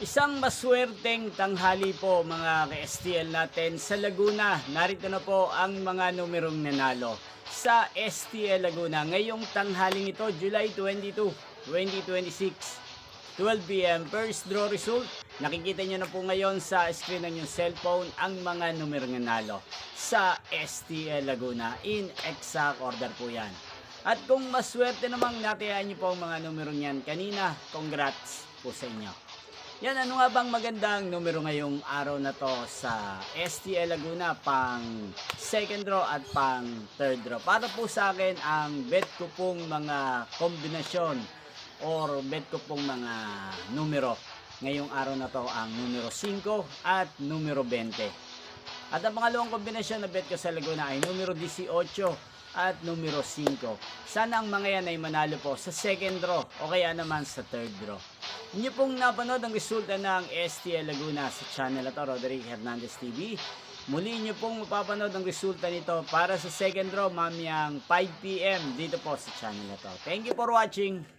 Isang maswerteng tanghali po mga ka-STL natin sa Laguna. Narito na po ang mga numerong nanalo sa STL Laguna ngayong tanghaling ito, July 22, 2026. 12 p.m. First draw result. Nakikita nyo na po ngayon sa screen ng yung cellphone ang mga numerong nanalo sa STL Laguna. In exact order po yan. At kung maswerte namang natayaan nyo po ang mga numerong yan kanina, congrats po sa inyo. Yan, ano nga bang magandang numero ngayong araw na to sa STL Laguna pang second draw at pang third draw? Para po sa akin ang bet ko pong mga kombinasyon or bet ko pong mga numero ngayong araw na to ang numero 5 at numero 20. At ang pangalawang kombinasyon na bet ko sa Laguna ay numero 18 at numero 5. Sana ang mga yan ay manalo po sa second draw o kaya naman sa third draw. Inyo pong napanood ang resulta ng STL Laguna sa channel na to, Roderick Hernandez TV. Muli nyo pong mapapanood ang resulta nito para sa second draw mamayang 5 p.m. dito po sa channel na to. Thank you for watching.